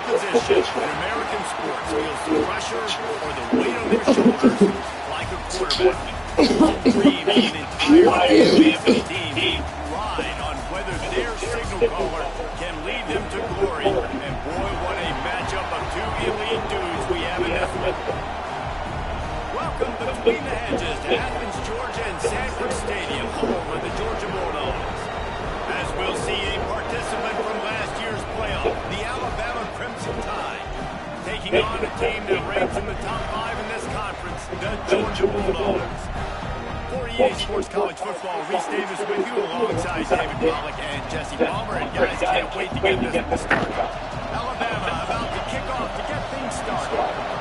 position in American sports feels the pressure or the weight on their shoulders like a quarterback. All dreams of an entire championship team ride on whether their signal caller can lead them to glory. And boy, what a matchup of two elite dudes we have in this one. Welcome between the hedges to Athens, Georgia and Sanford Stadium, home of the Georgia Bulldogs. As we'll see a participant from last year's playoff, the Alabama Crimson Tide, taking on a team that ranks in the top 5 in this conference, the Georgia Bulldogs. For EA Sports College Football, Reese Davis with you alongside David Pollack and Jesse Palmer. And guys, can't wait to get this started. Alabama about to kick off to get things started.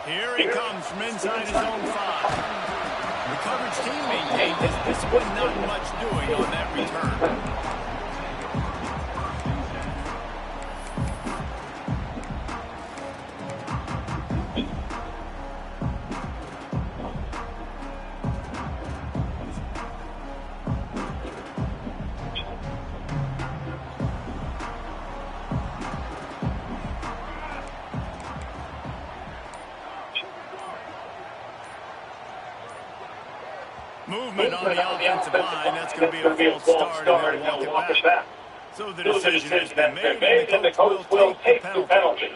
Here he comes from inside his own 5. The coverage team maintained his discipline, not much doing on that return. Movement on the offensive line. That's going to be a false start, and they'll walk it back. So the decision has been made, and the coach will take the penalty.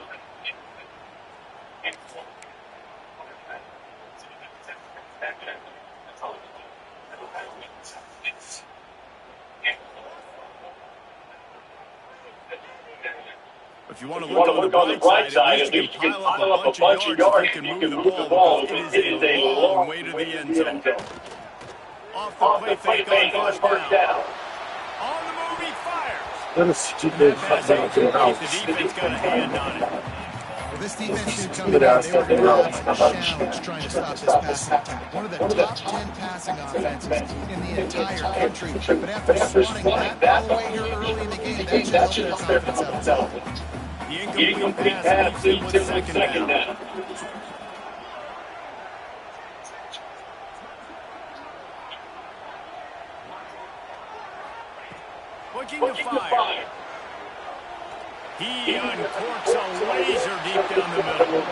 If you want to look on the bright side, at least you can pile up a bunch of yards if you can move the ball, because it is a long way to the end zone. Off the play fake on first down. On the move, he fires. What a stupid The defense got a hand on it. Well, this defense knew coming out, they were going to have a challenge trying to stop this passing attack. One of the top 10 passing offenses in the entire country. But after swatting that all the way here early in the game, that should help their confidence out. The incomplete pass leads him with second down. Looking to fire. He uncorks a laser deep down the middle.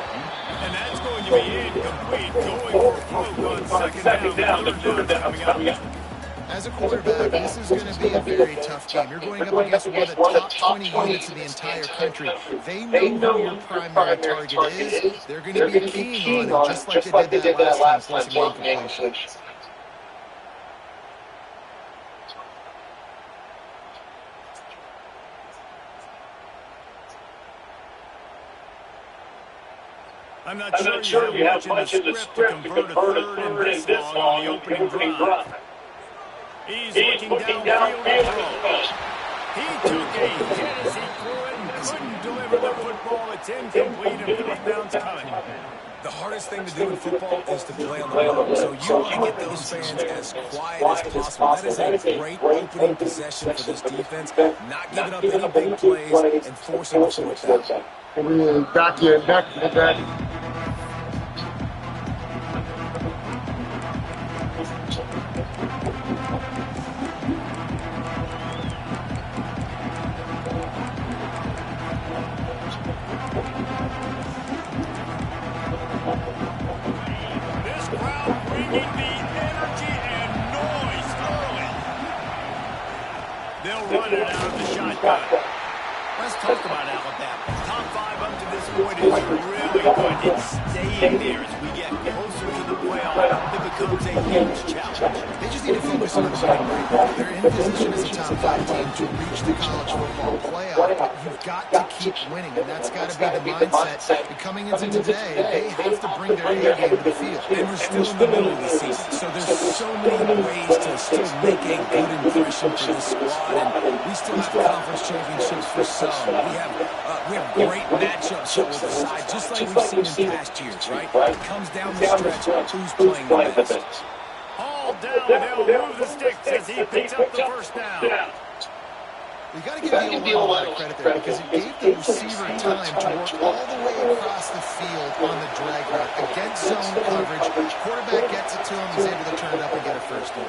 And that's going to be incomplete. Going for broke on second down. The third down coming up. As a quarterback, this is going to be a very tough game. You're going up against one of the top 20 units in the entire country. They know who your primary target is. They're going to be keying on it, just like they did that last time, forcing an incompletion. I'm not sure you have much in the script to convert a third and this long on the opening drive. He's looking downfield. He took a hit as he threw it and couldn't deliver the football. It's incomplete and first down's coming. The hardest thing to do in football is to play on the road. So you want to get those fans as quiet as possible. That is a great opening possession for this defense. Not giving up any big plays and forcing the fourth down. Back. This crowd bringing the energy and noise early. They'll run it out of the shotgun. Let's talk about Alabama. Top 5 up to this point is really good. It's staying there as we get closer to the playoff. It becomes a huge challenge. They just need to focus on the winning rate. They're in position as a top 5 team to reach the college football playoff, but you've got to keep winning, and that's got to be the mindset. And coming into today, they have to bring their A game to the field. And we're still in the middle of the season, so there's so many ways to still make a good impression for this squad, and we still have conference championships for some. We have great matchups that will decide, just like we've seen in past years, right? It comes down the stretch, who's playing the best. All down, they'll move the sticks as he picks up the first down. We got to give the O-line a lot of credit there, because it gave the receiver time to work all the way across the field on the drag route against zone coverage. Quarterback gets it to him, he's able to turn it up and get a first down.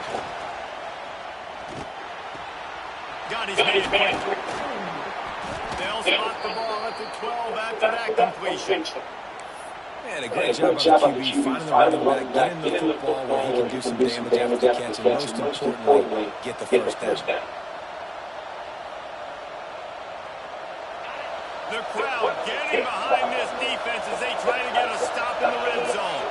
Got his man quick. They'll spot the ball at the 12 after that completion. And a great job by the QB, finding the running back, getting the football where he can do some damage after the catch, and most importantly, get the first down. The crowd getting behind this defense as they try to get a stop in the red zone.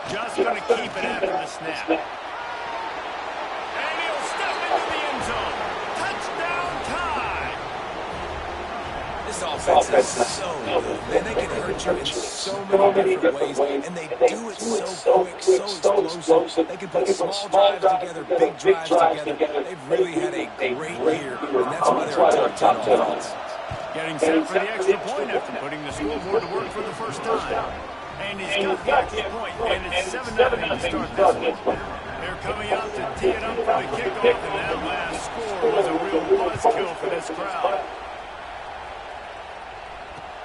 Just going to keep it after the snap. And he'll step into the end zone. Touchdown time. This offense is so good. Man, they can hurt you in so many different ways, and they do it so quick, so explosive. They can put small drives together, big drives together. They've really had a great year, and that's why they're a top 10 offense. Getting set for the extra point after putting the scoreboard to work for the first time. And he's got the extra point, and it's 7-0 to start this one. They're coming out to tee it up for the kickoff, and that last score was a real buzzkill for this crowd.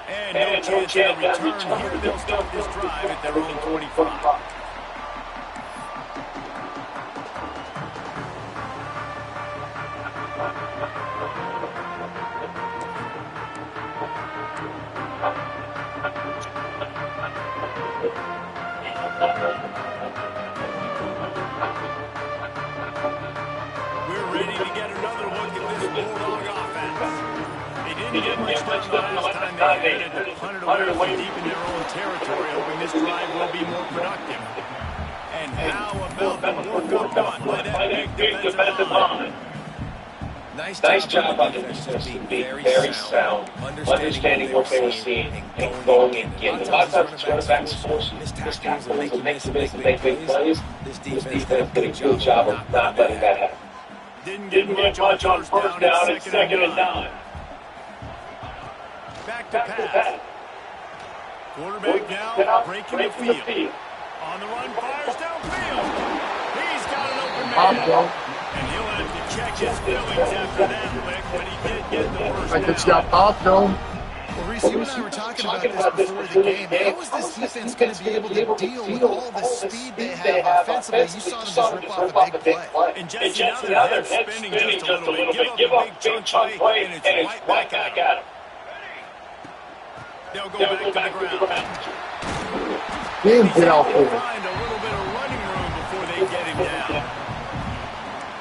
And no chance of a return here. They'll start this drive at their own 25. We're ready to get another look at this Bulldog offense. They didn't get much done the last time they had to punt it away from deep in their own territory, hoping this drive will be more productive. And how about the work-up punt by that big defensive line? Nice job on the defense, being very sound, understanding what they were seeing, and going and getting. A lot of times, running backs force missed tackles and make you miss and make big plays. This defense did a good job of not letting that happen. Didn't get much on first down. It's second and 9. Back to pass. Quarterback now breaking the field. On the run, fires downfield. He's got an open man. And he'll have to check his feelings after that lick, but he did get the first down. It's got off, though. Well, Reese, you and I were talking about this before the game. How is this defense going to be able to deal with all the speed they have offensively? You saw them just rip off a big play. And Jesse, now their head's spinning just a little bit. Give up a big chunk play, and it's right back at him. They'll go back to the ground. Get out They'll there. find a little bit of running room before they get him down.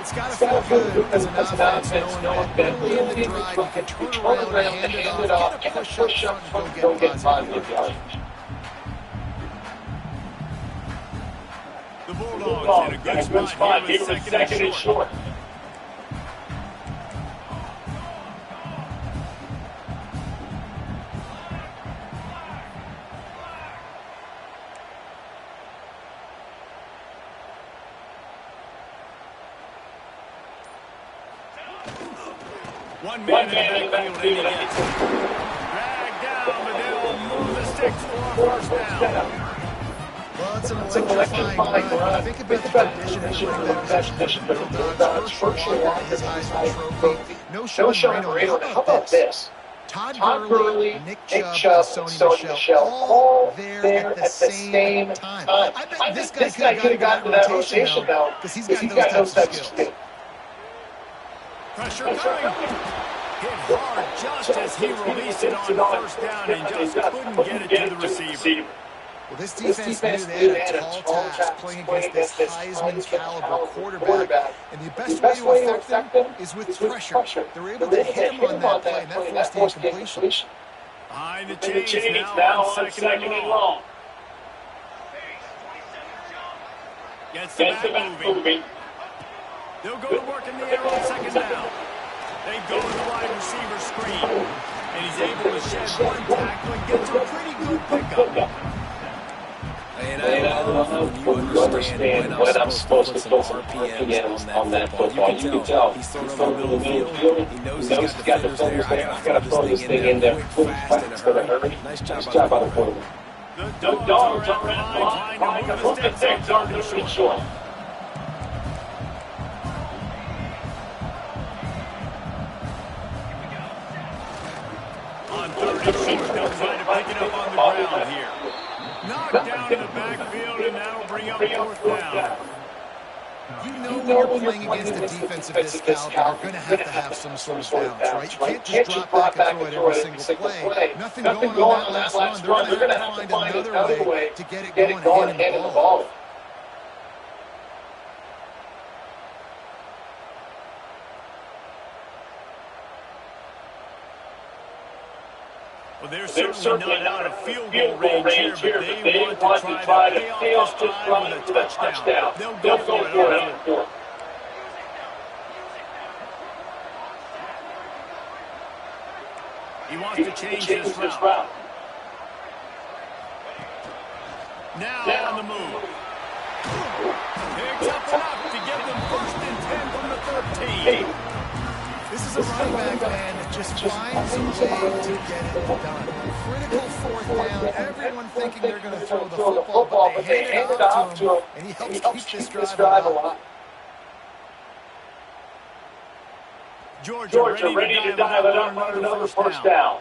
It's got to feel good as an offense knowing that early in the drive you can turn around and hand it off, get a push up front, and go get positive yards. The Bulldogs in a good spot here with second and short. One man in the backfield, and he gets it. Dragged down, but they'll move the sticks for a first down. Well, it's an electrifying run. Think about the tradition of running back position. The Bulldogs first won his Heisman Trophy. No Sean Marino. How about this? Todd Gurley, Nick Chubb, and Sony Michel, all there at the same time. I bet this guy could have gotten to that rotation now, because he's got those types of skills. Pressure coming. Hit hard just as he released it on first down and just couldn't get it to the receiver. Well, this defense knew they had a tall task playing against this Heisman-caliber quarterback. And the best way to affect them is with pressure. They were able to hit him on that play, and that forced the incompletion. Behind the chains now on second and long. Gets the back moving. They'll go to work in the air on second down. They go to the wide receiver screen. And he's able to shed one tackle and gets a pretty good pickup. And I love when you understand when I'm supposed to put some RPMs on that football. You can tell he's throwing over the middle of the field. He knows he's got the defenders there. I got to throw this thing in there quick, fast, in a hurry. Nice job by the quarterback. The Dogs are in line to move the sticks on third and short. On third and short, they'll try to pick it up on the ground here. Knocked down in the backfield, and that'll bring up fourth down. You know when you're playing against a defense of this caliber, you're going to have some sort of balance, right? You can't just drop back and throw it every single play. Nothing going on that last run. They're going to have to find another way to get it going and handing the ball. Well, they're certainly not out of field goal range here, but they want to try to pay off this drive with a touchdown. They'll go for it on the field. He wants to change his route. Now on the move. Picks up enough to give them 1st and 10 from the 13. This is a running back, man, that just finds a way to get it done. Critical 4th down. Everyone thinking they're going to throw the football, but they hand it off to him, and he helps keep this drive alive. Georgia ready to dial it up on another 1st down.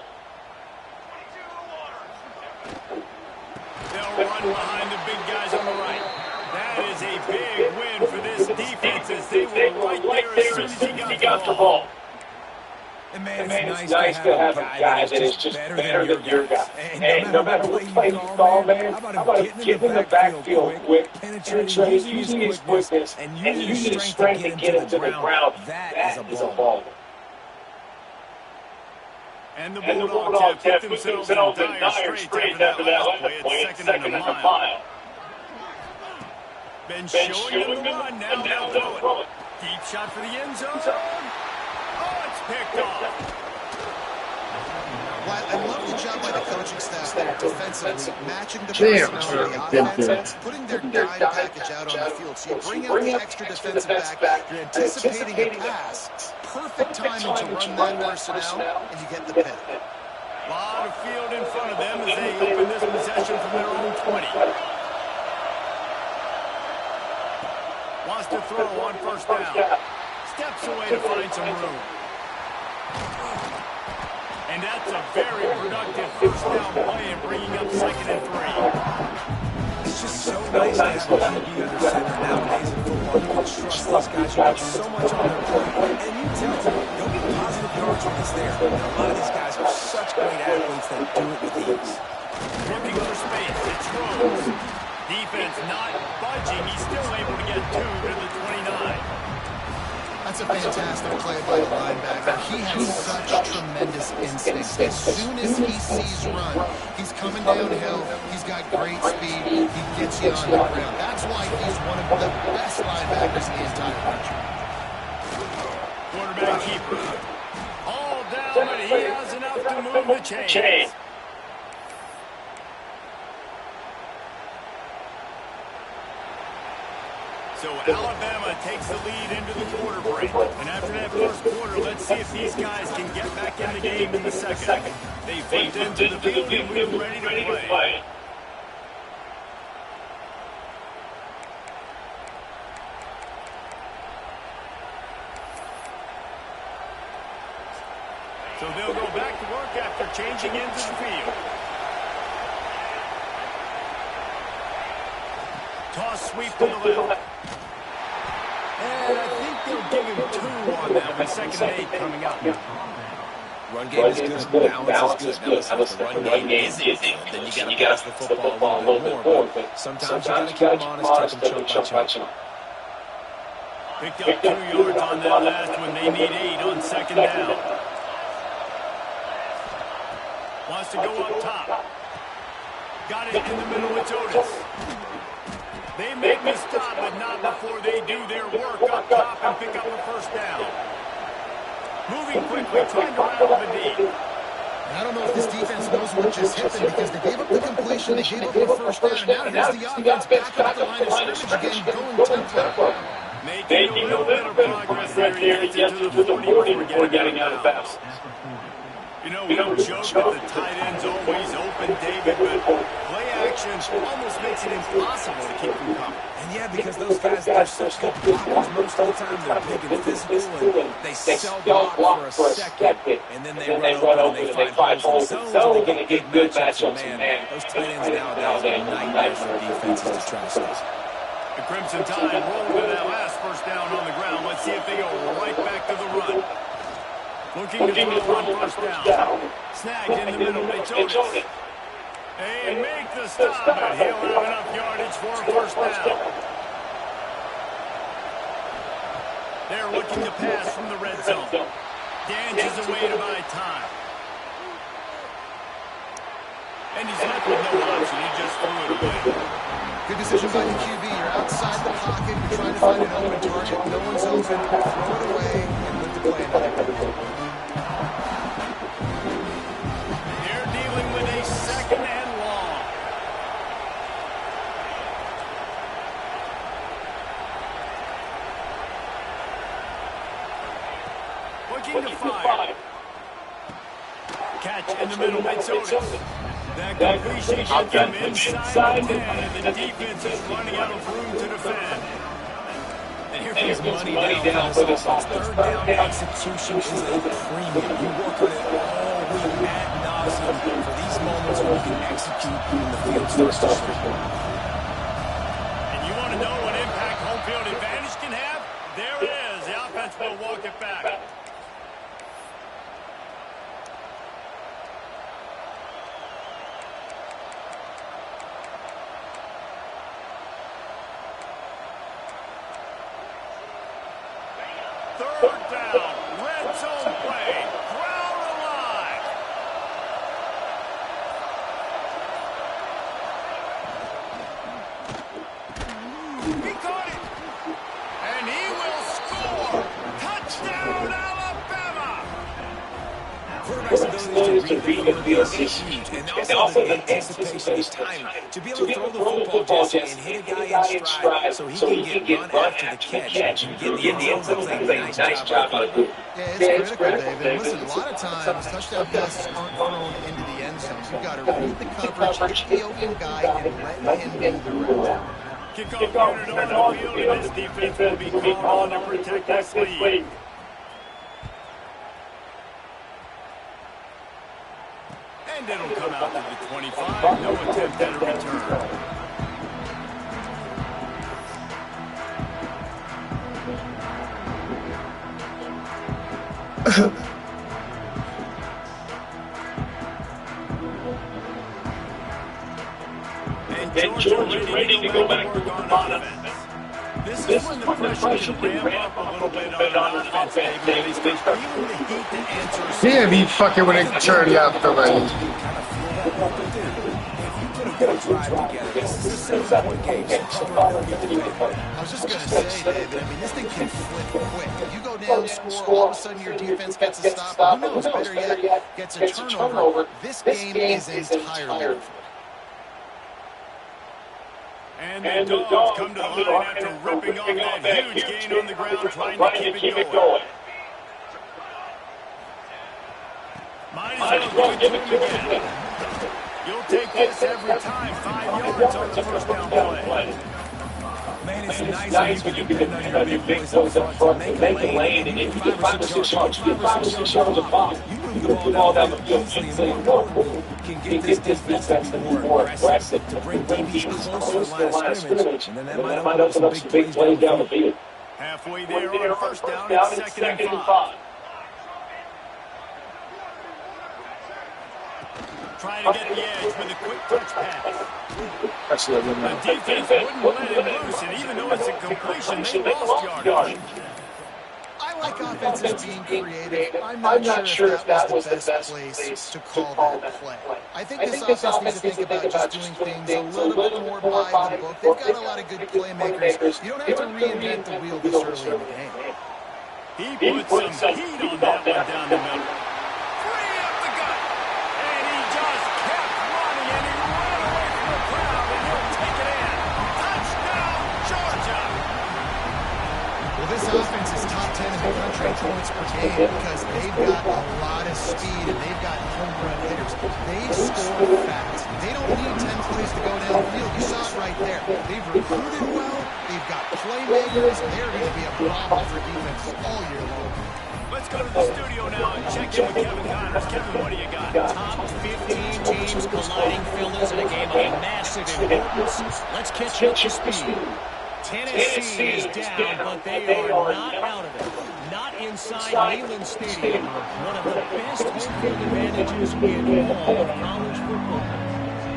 They'll run behind the big guys on the right. That is a big win for this defense as they were right there as soon as he got the ball. And man, it's nice to have a guy that is just better than your guy. And no matter what play you call, man, how about him getting in the backfield quick, penetrating, using his quickness, and using his strength to get into the ground. That is a ball. And the Bulldogs have put themselves in dire straits after that last play. It's 2nd and a mile. Been showing them the run. Now they'll throw it. Deep shot for the end zone. Oh, it's picked off. Well, I love the job by the coaching staff there defensively, matching the personnel of the offense, putting their dime package out on the field. So you bring out the extra defensive back, you're anticipating a pass. Perfect timing to run that personnel, and you get the pick. A lot of field in front of them as they open this possession from their own 20. Wants to throw on 1st down. Steps away to find some room. And that's a very productive 1st down play and bringing up 2nd and 3. It's just so nice to have a QB under center nowadays in football. You can trust these guys. You got so much on their plate. And you tell them, they'll get positive yards when he's there. And a lot of these guys are such great athletes that do it with ease. Looking for space. It's Rose. Defense not budging. He's still able to get 2 to the 29. That's a fantastic play by the linebacker. He has such tremendous instincts. As soon as he sees run, he's coming downhill. He's got great speed. He gets you on the ground. That's why he's one of the best linebackers in the entire country. Quarterback keeper. All down, but he has enough to move the chains. So Alabama takes the lead into the quarter break. And after that 1st quarter, let's see if these guys can get back in the game in the 2nd. They flipped into the field and we're ready to play. So they'll go back to work after changing into the field. Toss sweep to the left. And I think they'll give him 2 on that with 2nd and 8 coming up. Run game is good, balance is good. Now listen, if the run game isn't good, then you got to pass the football a little bit more. But sometimes you got to keep them honest, take them chunk by chunk. Picked up 2 yards on that last one. They need 8 on 2nd down. Wants to go up top. Got it in the middle with Otis. They make the stop, but not before they do their work up top and pick up a 1st down. Moving quickly, trying to rattle the D. I don't know if this defense knows what just hit them because they gave up the completion, they gave up the 1st down, and now here's the offense back up the line of scrimmage again, going tempo. Making a little bit of progress there. He gets into the 40 before getting out of bounds. You know, we don't joke that the tight end's always open, David, but play action almost makes it impossible to keep them coming. And yeah, because those guys, they're such good blockers most of the time. They're big and physical, and they sell block for a second, and then they run open and they find holes in the zone, and they get good matchups. Man, those tight ends nowadays are nightmares for defenses to try to stop. The Crimson Tide rolled with that last first down on the ground. Let's see if they go right back to the run. Looking to throw on first down. Snagged in the middle. It's Otis. They make the stop, and he'll have enough yardage for a first down. They're looking to pass from the red zone. Dances away to buy time. And he's left with no option. He just threw it away. Good decision by the QB. You're outside the pocket. You're trying to find an open target. No one's open. Throw it away and move the play back. They're dealing with a second and long. Looking to fire. Catch in the middle. It's Otis. That completion gets him inside the 10, and the defense is running out of room to defend. And here comes money down for this offense. Third down execution is a premium. You work on it all week ad nauseum for these moments when you can execute when the field starts to shrink. And you want to know what impact home field advantage can have? There it is. The offense will walk it back. Third down, red zone play, crowd alive. He caught it, and he will score. Touchdown, Alabama. Quarterback's ability to read the field is huge, and also the anticipation is timing. To be able to throw the football, Jesse, and hit a guy in stride so he can get run after the catch and get the end zone playing a nice job out of it. Yeah, it's critical, David. Listen, a lot of times, touchdown passes aren't thrown into the end zone. You've got to read the coverage, hit the open guy, and let him do the rest. Kickoff unit on the field, and this defense will be called on to protect this lead. And it'll come out to the 25. No attempt at a return. And Georgia ready to go back to work on offense. This is when the pressure can ramp up a little bit on offense. They feeling the heat that answers. Damn, he fucking went and turned out the lane. I was just going to say, David, I mean, this thing can flip quick. You go down, score, all of a sudden your defense gets a stop. Who knows, better yet, gets a turnover. This game is entirely different. And the Dogs come to the line after ripping off that huge gain on the ground, trying to keep it going. Might as well give it to him again. You'll take this every time. 5 yards on the first down play. Man, it's nice when you can depend on your big boys up front to make a lane and if you get 5 or 6 yards, 5 or 6 yards of box, you move the ball down the field easily and more importantly, can get this defense to be more aggressive to bring DBs closer to the line of scrimmage, and then that might open up some big plays down the field. Halfway there on first down, it's second and 5. Trying to get the edge with a quick touch pass. The defense wouldn't let him loose, and even though it's a completion, they lost yardage. I like offenses being creative. I'm not sure if that was the best place to call that play. I think this offense needs to think about just doing things a little bit more by the book. They've got a lot of good playmakers. You don't have to reinvent the wheel this early in the game. He put some heat on that one down the middle. This offense is top 10 in the country in points per game because they've got a lot of speed and they've got home run hitters. They score fast. They don't need 10 plays to go downfield. You saw it right there. They've recruited well. They've got playmakers. They're going to be a problem for defenses all year long. Let's go to the studio now and check in with Kevin Connors. Kevin, what do you got? Top 15 teams colliding, Phil, in a game of massive importance. Let's catch you up to speed. Tennessee is down, but they are not out of it. Not inside Neyland Stadium, one of the best home field advantages in all of college football.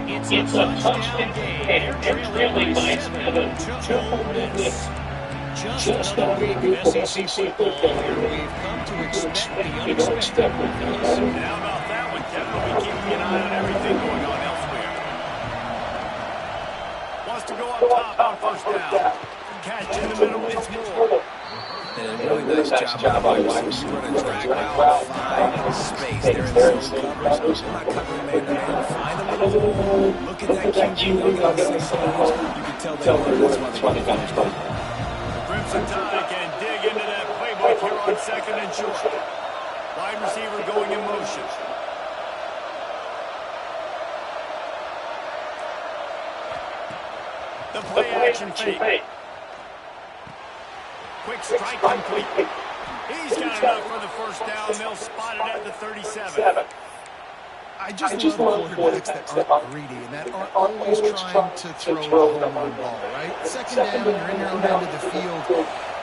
It's a touchdown game. They're trailing by 7 to Ole Miss. Just another week of SEC football where we've come to expect the unexpected. Now about that one, definitely keeping an eye on everything going on elsewhere. Wants to go up top on first down. Catch in the middle, it's more. And a really nice job by the wide receiver to drag out, find space. They're in zone coverage. They're not covering man-to-man. Find a little hole. Look at that QB on the same page. You can tell they learned that's why they finished it. Crimson Tide can dig into that playbook here on second and short. Wide receiver going in motion. The play action fake. Quick strike complete. He's got enough for the first down. They'll spot it at the 37. I just love quarterbacks that aren't greedy and that aren't always trying to throw a home run ball, right? Second down, you're in your own end of the field.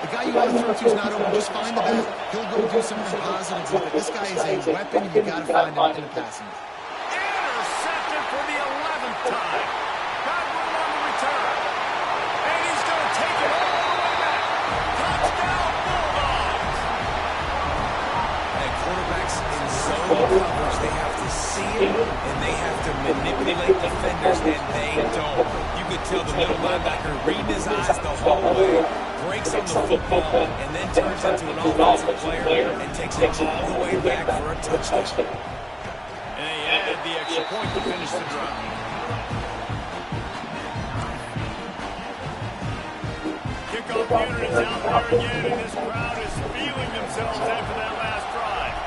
The guy you want to throw to is not open. Just find the back. He'll go do something positive with it. This guy is a weapon, and you got to find him in the passing. Intercepted for the 11th time. Got room on the return. And he's going to take it all the way back. Touchdown, Bulldogs. And quarterbacks in zone coverage, they have to see it, and they have to manipulate defenders, and they don't. You could tell the middle linebacker reading his eyes the whole way, breaks on the football, and then turns into an offensive player and takes it all the way back for a touchdown. And they added the extra point to finish the drive. Kickoff unit is out there again, and this crowd is feeling themselves after that last drive.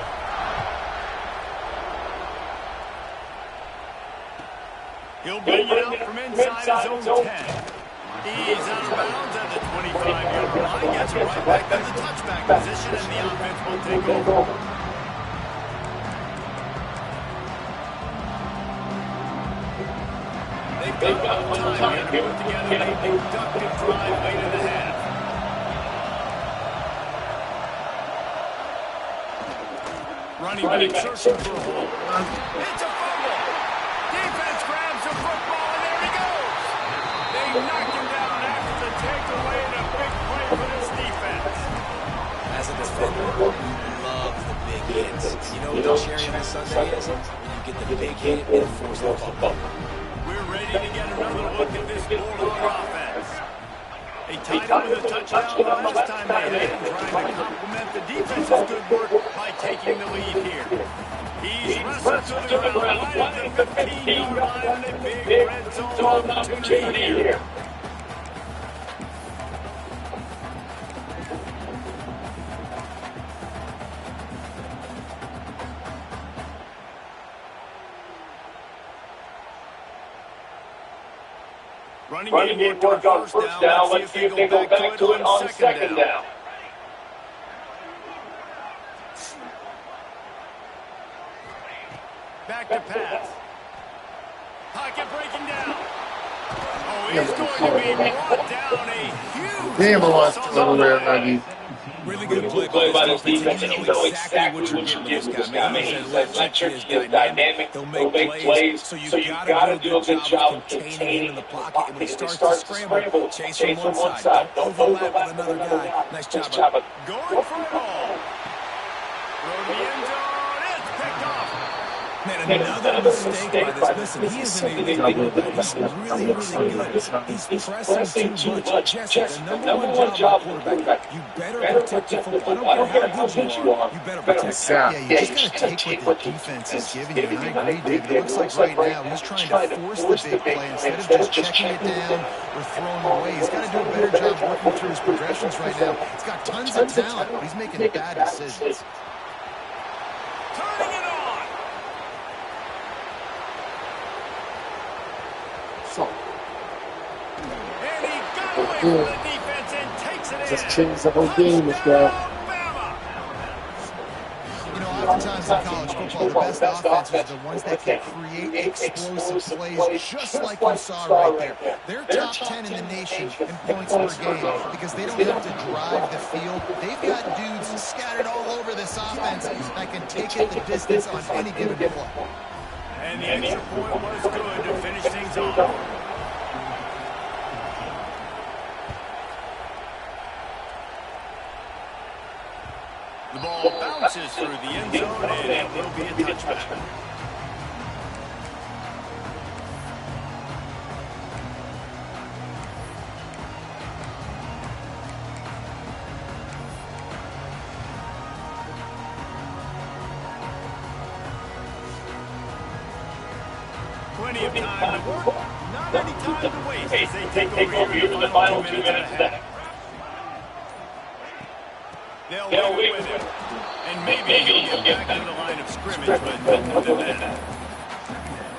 He'll bring it out from inside his own 10. He's out of bounds at the 25-yard line. Gets it right back to the touchback position, and the offense will take over. They've got a little time here to put together a productive drive late in the half. Running back searching for a hole. It's a fumble. Defense grabs the football, and there he goes. They knock him down after the takeaway, and a big play for this defense. As a defender, you love the big hits. You know what the cherry on Sunday is? You get the big hit and force the fumble. We're ready to get another look at this Bulldog offense. They tied up with a touchdown the last time they hit, trying to complement the defense's good work by taking the lead here. He's wrestled to the ground right at the 15-yard line, and a big red zone opportunity here. Running game worked on first down. Let's see if they go back to it on second down. Back to pass. Pocket breaking down. Oh, he's going to be brought down a huge Damn, I loss lost on the over play. already. Really good play by this defense, and you know exactly what you're getting with this guy. Man, he's electric, he's dynamic, he'll make plays, so you got to do a good job of containing him in the pocket. And when he starts to scramble, chase from one side. Don't overlap with another guy. Nice job. Going for it all. Throw the end zone. It's picked off. Man, another mistake by this. Listen, he isn't anything like that. He's really, really good. He's pressing too much. Jesse, the number one job of quarterback, you better protect your football. I don't care how good you are. You better protect it. Yeah, you just got to take what the defense is giving you. And I agree, David. It looks like right now he's trying to force the big play instead of just checking it down or throwing it away. He's got to do a better job working through his progressions right now. He's got tons of talent, but he's making bad decisions. Turning it on. And he got away from the defense and takes it in. Just changed the whole game, this guy. You know, oftentimes in college football, the best offenses are the ones that can create explosive plays, just like you saw right there. They're top 10 in the nation in points per game because they don't have to drive the field. They've got dudes scattered all over this offense that can take it the distance on any given play. And the extra point was good to finish things off. The ball bounces through the end zone, and it will be a touchback. Plenty of time to work, not any time to waste as they take over here in the final 2 minutes of the half. They'll leave it with him. And maybe he'll get back in the line of scrimmage, but more than that.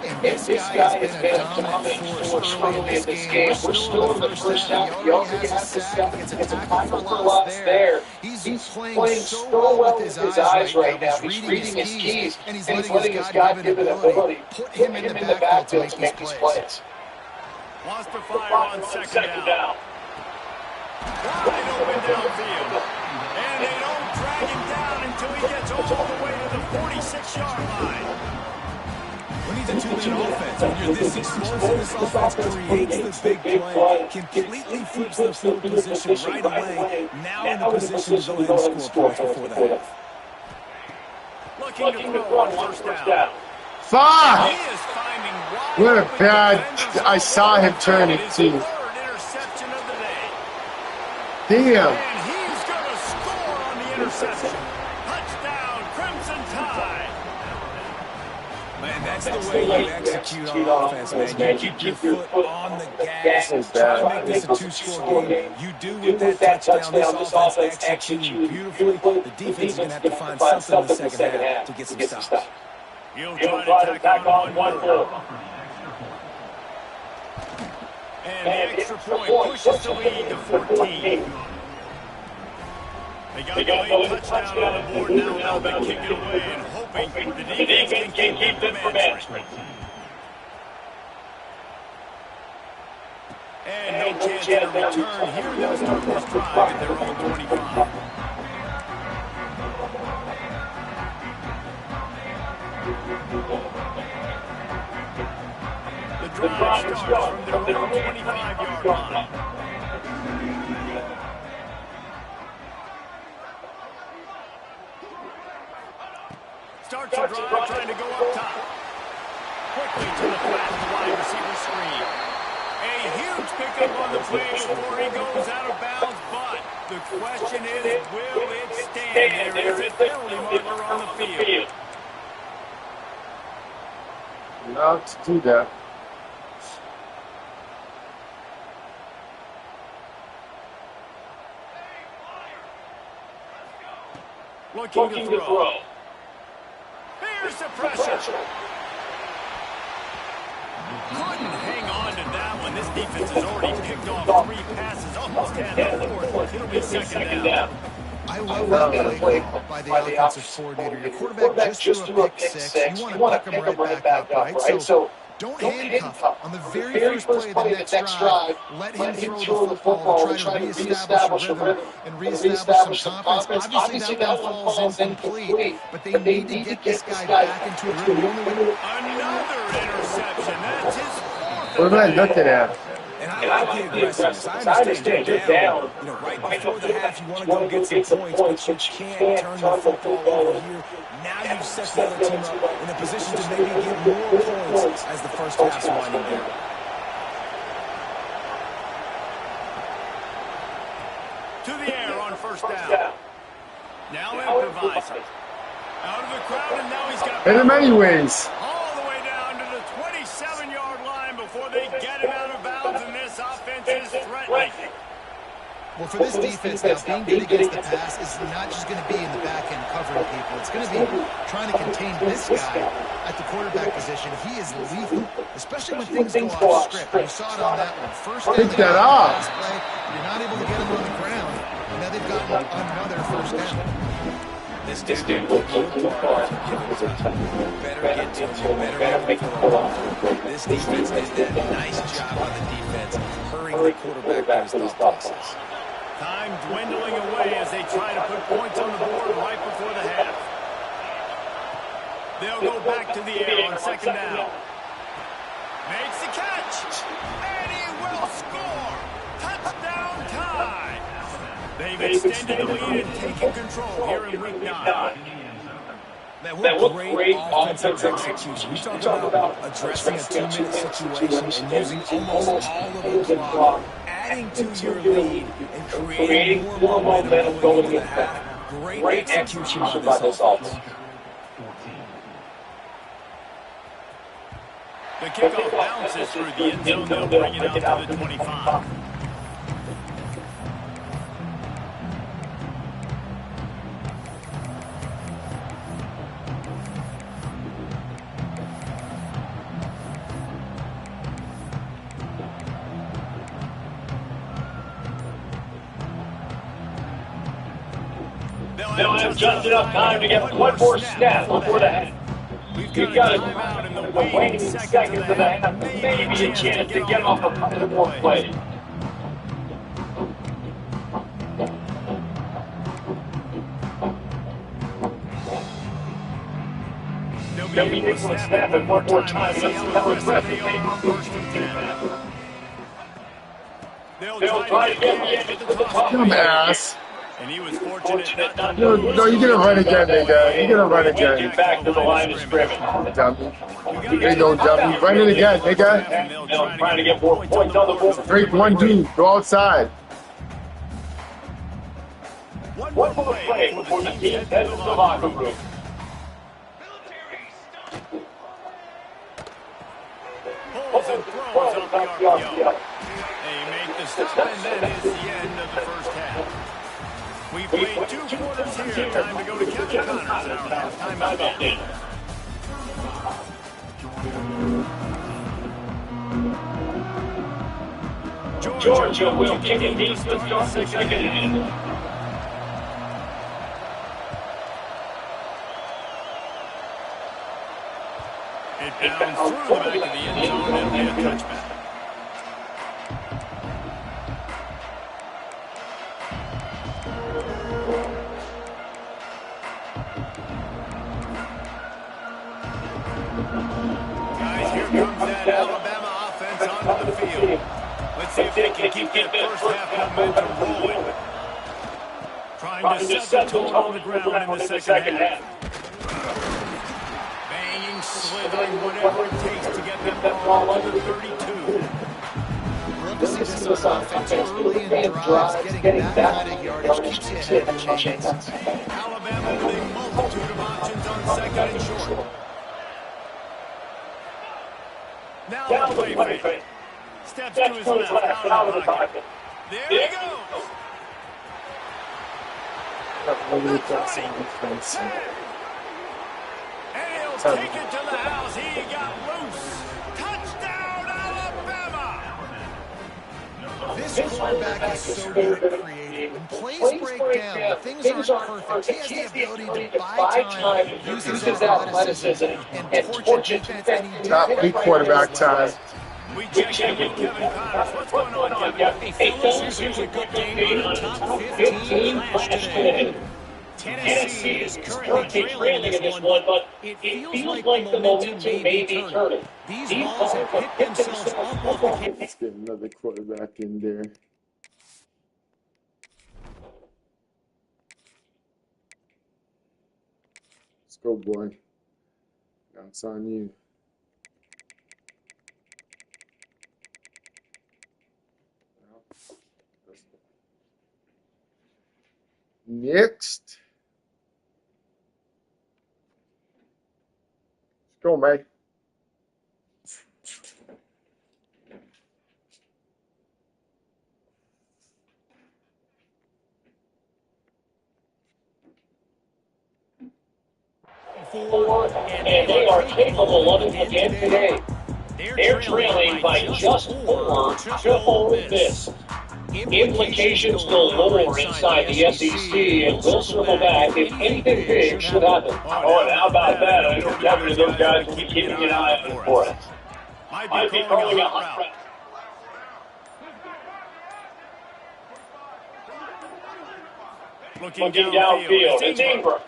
And this guy has been a dominant force early in this game. We're still in the first half. He already has a sack. He gets a tackle for loss there. He's playing so well with his eyes right now. He's reading his keys, and he's letting his God-given ability put him in the backfield to make these plays. Wants to fire on second down. Wide open downfield. And they don't drag him down until he gets all the way to the 46-yard line. When he's a two-minute offense, when you're this explosive, this offense creates the big play, completely flips the field position right away, now in the position to go ahead and score points before the half. Looking to throw on first down. Fuck! He is finding wide What a open bad... defenders. I saw him turn it, It is too. the third interception of the day. Damn. And he's going to score on the interception. Touchdown, Crimson Tide. Man, that's the way you execute on offense, man. You keep your foot on the gas, try to make this a two-score game. You do with that touchdown. This offense executing beautifully. The defense is going to have to find something in the second half to get some stops. He'll try to tack on one more. And the extra point pushes the lead to 14. They got the late touchdown on the board now. Now they kick it away and hoping the defense can keep them from answering. And no chance of a return. Here they'll start this drive at their own 25. The drive starts from their own 25-yard line. Starts the drive trying to go up top. Quickly to the flat, the wide receiver screen. A huge pickup on the play before he goes out of bounds, but the question is, will it stand? There is a penalty marker on the field. Not to do that. Looking to throw. Here's the pressure. Couldn't hang on to that one. This defense has already picked off 3 passes, almost had the 4th. It'll be second down. I love that play by the offensive coordinator. Your quarterback just threw a pick six. You want to pick him right back up, right? So don't handcuff on the very first play of the next drive. Let him throw the football to try to reestablish a rhythm and reestablish some confidence. Obviously, that one falls incomplete, but they need to get this guy back into a rhythm. Another interception. That's his 4th. What am I looking at? And I like the aggressiveness. I understand you're down. You know, right before the half, you want to go get some points, but you can't turn the football over here. Now you've set the other team up in a position to maybe get more points as the first half's winding down. To the air on first down. Now improvising. Out of the crowd, and now he's got... Hit him anyways. all the way down to the 27-yard line before they get him out of bounds, and this offense is threatening. Well, for this defense now, being good against the pass is not just going to be in the back end covering people. It's going to be trying to contain this guy at the quarterback position. He is lethal, especially when things go off script. You saw it on that one. First down, Pick that off. play, you're not able to get him on the ground, and now they've gotten another first down. This dude will keep you apart if you give him time. You better get to him. You better make him pull off. This defense did that. Nice job on the defense, hurrying the quarterback through his thought process. Time dwindling away as they try to put points on the board right before the half. They'll go back to the air on second down. Makes the catch, and he will score. Touchdown tie. They've extended the lead and taken control here in week 9. Man, what great offensive execution. You talk about addressing a 2-minute situation and using almost all of the clock, adding to your lead, and creating more momentum going into the half. Great execution by this offense. The kickoff bounces through the end zone. They'll bring it out to the 25. They'll have just enough time to get one more snap before the half. We've got a timeout in the waning seconds of the half. Maybe a chance to get off a couple more plays. They'll be able to snap it one more time. Let's see how aggressive they are on first and 10. They'll try to get the top. Dumbass. And he was fortunate not to No, you're gonna run again, nigga. You're gonna run again. Back to the line of scrimmage. Dummy. There you go, dummy. Run it again, nigga. They'll try to get more points on the board. Break one dude. Go outside. One more play before the team heads to the locker room. pulls and throws off the RPO. They make the stop, and that is the end of the first half. We've played 2 quarters here. Time to go to Kevin Connors in our halftime out. Georgia will kick it deep to start the second half. It bounds through the back of the end zone, and it'll be a touchback. Guys, here comes that Alabama offense onto the field. Let's see if they can keep that first half momentum rolling. Trying to set the tone on the ground in the second half. Banging, slithering, whatever it takes to get that ball under 32. Love to see this offense early in drives, getting that kind of yardage keeps you ahead of the chains. Alabama with a multitude of options on second and short. Now the play fake. Steps to his left, out of the pocket. There he goes. And he'll take it to the house. He got loose. Touchdown, Alabama. This quarterback is so good at creating. When plays break down, things aren't perfect. He has the ability to buy time, uses his athleticism, and torch a defense any Not day. big quarterback time. We check in with Kevin Connors. What's going on, Kevin? Hey, fellas, this was a good game in the top 15 flash today. Tennessee is currently trailing in this one, but it feels like the momentum may be turning. These balls have picked themselves up off the kick. Let's get another quarterback in there. Let's go, boy. Now it's on you. Next. Let's go, Mike. And they are capable of it again today. They're trailing by just 4 to Ole Miss. Implications galore inside the SEC, and we'll circle back if anything big should happen. Oh, and how about that? I know definitely those guys will be keeping an eye on for us. Might be calling a hot route. Looking downfield. It's Ingram.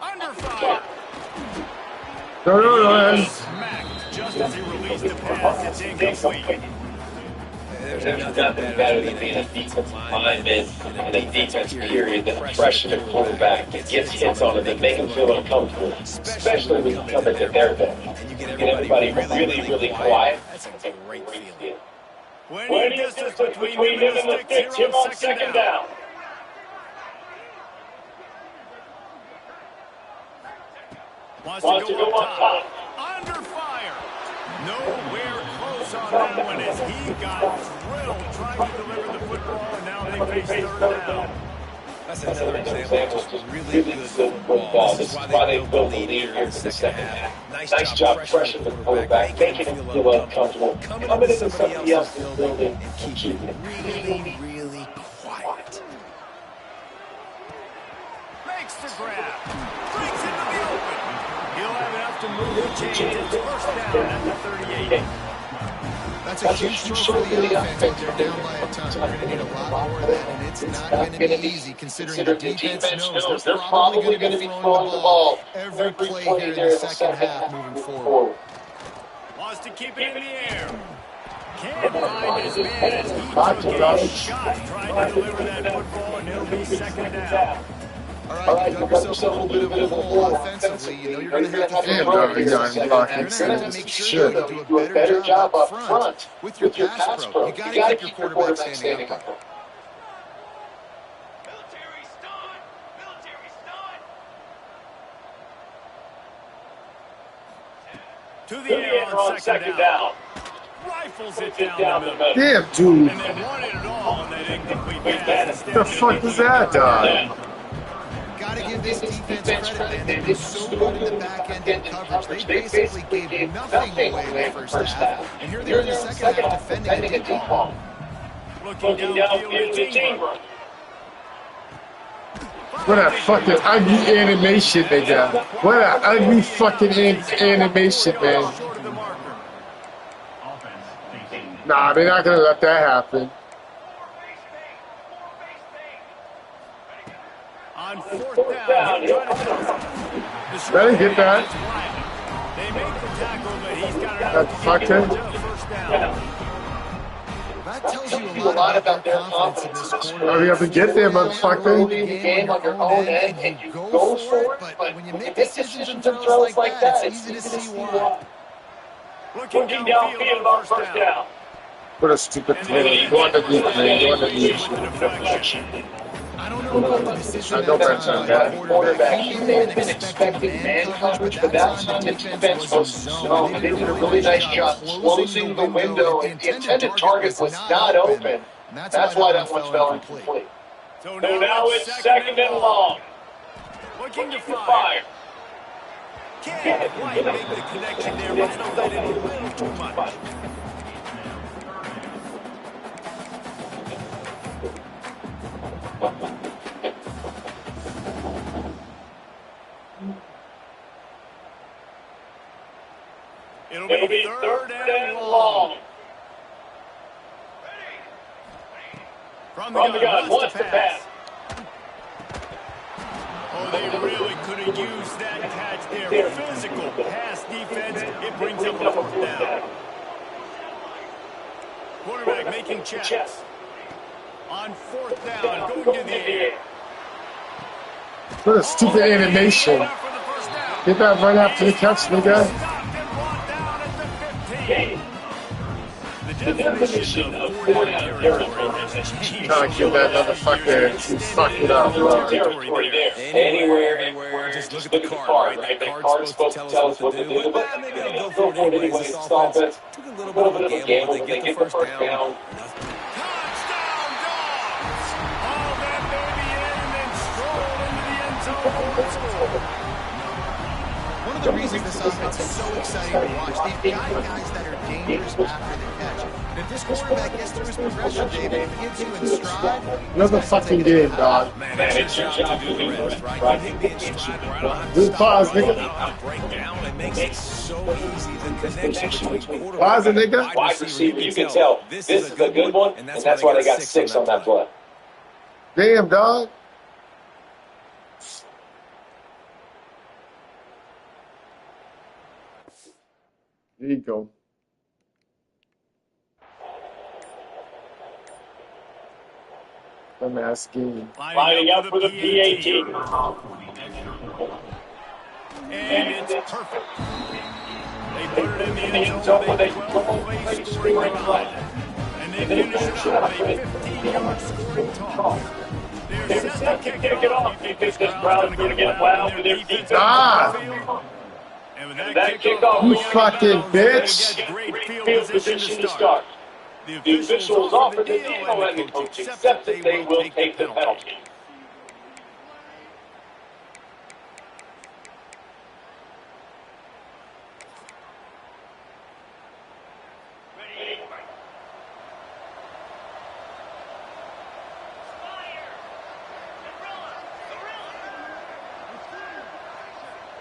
Under fire. No. Smacked just as he released the pass. It's incomplete. There's nothing better than being a defensive lineman in a defense period than a freshman quarterback that gets hits on it that make them feel uncomfortable, especially when you come into their bed. You get everybody really quiet. That's a great feeling. Plenty of distance between him and the sticks here on second down. Wants to go up top. Under fire. Nowhere close on that one as he got drilled trying to deliver the football, and now they face third down. That's another example of just really good football. This is why they built the lead here in the second half. Nice job pressuring the quarterback, making him feel uncomfortable, coming into somebody else's building and keeping it really quiet. Makes the grab. Breaks into the open. He'll have enough to move the chains. It's first down at the 38. That's a huge throw for the offense, but they're down by a ton. They're going to need a lot more of that, and it's not going to be easy considering the defense knows they're probably going to be throwing the ball every play here in the second half moving forward. Wants to keep it in the air. Can't find his man as he took a shot trying to deliver that football, and it'll be second down. All right, you dug yourself a little bit of a hole offensively. You know you're going to have to throw it. You're going to have to make sure you do a better job up front with your pass pro. You got to keep your quarterback standing up. To the air on second down. Rifles it down the middle. Damn, dude. And they wanted it all on that incomplete pass. What the fuck was that, dog? Got to give this defense credit, man. They were so good in the back end in coverage. They basically gave nothing away in the first half. And here they're in the second half defending a deep ball. Looking downfield, it's Ingram. What a fucking ugly animation they got. What a ugly fucking animation, man. Nah, they're not gonna let that happen. On fourth down, Let him get that. They make the tackle, but he's got That's fucking. first down. That tells you a lot about their confidence in this quarter. Oh, you have to get there, motherfucker. The game on your own end, and you go for it, but when you make decisions and throws like that, it's easy to see why. Looking downfield on first down. What a stupid play. Go on the deep, man. Go on the deep. I don't know about the decision. I don't mention that. Quarterback, they've been expecting man coverage, but that time the defense was zone. They did a really nice job closing the window, and the intended target was not open. That's why that one fell incomplete. So now it's second and long. Looking to fire. Can't quite make the connection there, but still let it a little too much. It'll be third and long. From the gun, wants to pass. Oh, they really could have used that catch there. Physical pass defense. It brings up a fourth down. Quarterback making checks. On fourth down, going to the air. What a stupid animation. Get that right after the catch, nigga. The definition of four down territory has changed. Trying to get that motherfucker fuck it up. Territory there. Anywhere. Just look at the card, right? The card's supposed to tell us what to do, but maybe I'll go for it anyway. This offense took a little bit of a gamble. They get the first down. Touchdown, Dogs! All that baby in and then strolled into the end zone for the score. One of the reasons this offense is so exciting to watch. They've got guys that are dangerous after the catch. And if this quarterback gets through his progression, David, if he gets you in stride, Another fucking game, dog. Man, it's your job to do the rest, right? You hit me in stride where I don't have to Good pause, stop, right? I nigga. don't have to break down. It makes it so easy. The connection between quarterback Pause it, and nigga. Wide receiver, you can tell this is a good one, and that's why they got 6 on that play. Damn, dog. There you go. Dumbass game. Lining up for the PAT. And it's perfect. They put it in the end zone with a 12-play scoring drive. And they finish it up with a 15-yard scoring toss. They're set to kick it off. You think this crowd is going to get loud with their defense on the field? And with that kickoff, You fucking bitch. get great field position to start. The officials offered the deal, and the coach accepted they will take the penalty.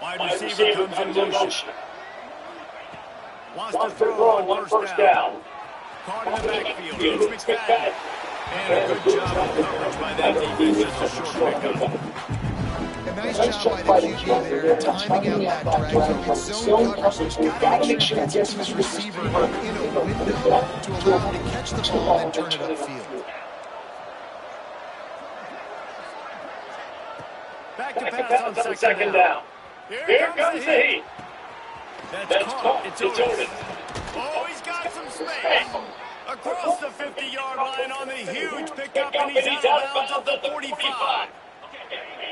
Wide receiver comes in motion. Wants to throw on first down. Caught in the backfield. It's McFadden. And a good job of coverage by that defense. Just a short pickup. A nice job by the QB there, timing out that drag. It's zone coverage, so he's got to make sure he gets to his receiver in a window to allow him to catch the ball and turn it upfield. Back to pass on second down. Here comes the heat. That's caught. It's Otis. Oh, he's got some space. Across the 50-yard line on the huge pickup, and he's out of bounds at the 45.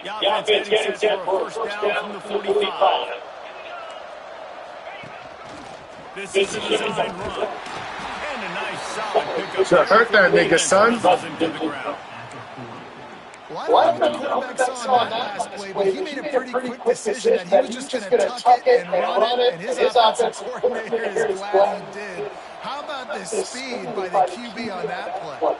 The offense getting set for a first down from the 45. This is a design run. And a nice solid pickup. So hurt that nigga, son. Well, I don't know what the quarterback saw on that last play, but he made a pretty quick decision that he was just going to tuck it and run it, and his offensive coordinator is glad he did. How about the speed by the QB on that play?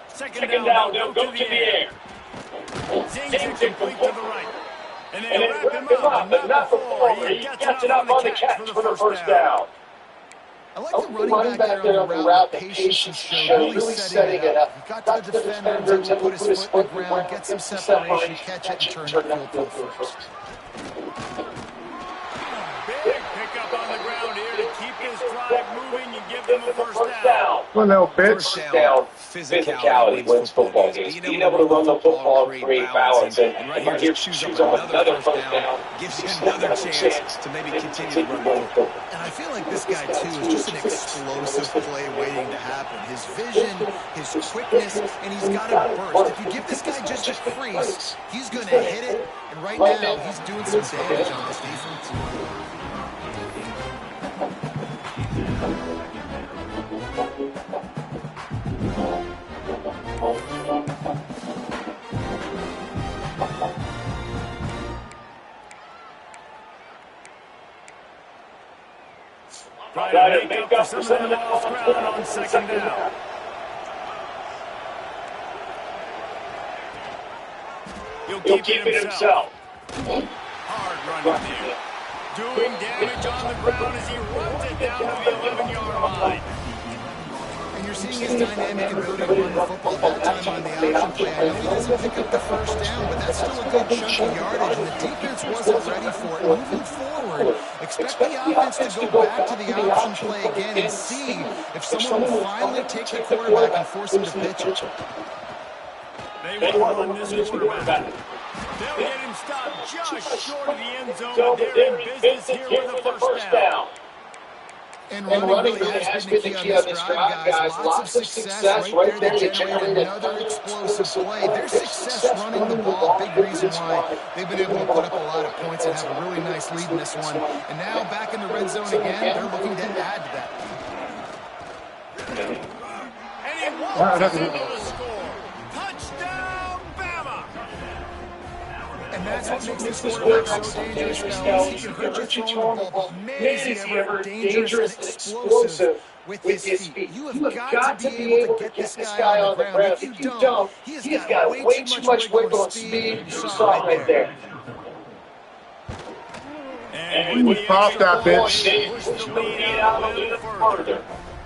Second down, they'll go to the air. Zings it complete to the right. And they wrap him up, but not before. He gets it up on the catch for the first down. I like the running back there on the route, the patience he showed, really setting it up. He got to the defender, was able to put his foot in the ground, get some separation, catch it, and turn it field goal first. Big pickup on the ground here to keep this drive moving and give them a first down. Well, no, bitch. First down, physicality wins football games. Being able to run the football and create balance, and right here, choose on another first down, gives you another chance to maybe continue to run the football. And I feel like this guy, too, is just an explosive play waiting to happen. His vision, his quickness, and he's got a burst. If you give this guy just a crease, he's going to hit it. And right now, he's doing some damage on this defense. Trying to make up for some of the lost ground on second down. He'll keep it himself. Hard run there. Doing damage on the ground as he runs it down to the 11-yard line. And you're seeing his dynamic ability to run the football that time on the option play. I know he doesn't pick up the first down, but that's still a good chunk of yardage, and the defense wasn't ready for it. Moving forward, expect the offense to go back to the option play again and see if someone will finally take the quarterback and force him to pitch it. They want to run this quarterback. They'll get him stopped just short of the end zone, but they're in business here with a first down. And running really has been the key on this drive, guys. Lots of success right there to generate another explosive play. Their success running the ball, big reason why they've been able to put up a lot of points and have a really nice lead in this one. And now back in the red zone again, they're looking to add to that. And he walks us into the score. Touchdown, Bama! And that's what makes this quarterback so dangerous, fellas. He can hurt you throwing the ball, but man, is he ever dangerous and explosive with his feet. You have got to be able to get this guy on the ground. If you don't, he has got way too much wiggle and speed. You saw it right there. And we popped that bitch. Push the lead out a little further.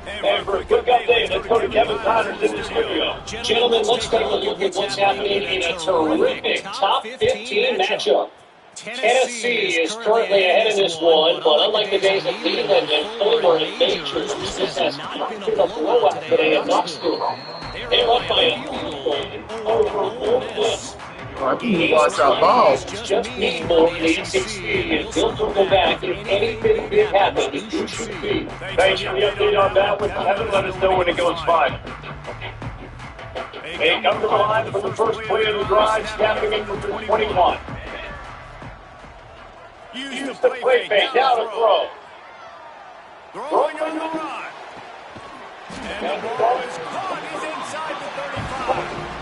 And for a quick update, let's go to Kevin Connors in the studio. Gentlemen, let's take a look at what's happening in a terrific top 15 matchup. Tennessee is currently ahead in this one, but unlike the days of Cleveland and Fuller and Major, this has not been a blowout today in Knoxville. They're up by a field goal over Ole Miss. I think he lost our ball. Just need more than 8-16, and Bill will go back if anything big happens. It should be. Thanks for the update on that one. Kevin, let us know when it goes 5. They come to the line for the first play of the drive, snapping it from the 21. Use the play fake, down to throw. Throwing on the run. And the ball is caught. He's inside the 35.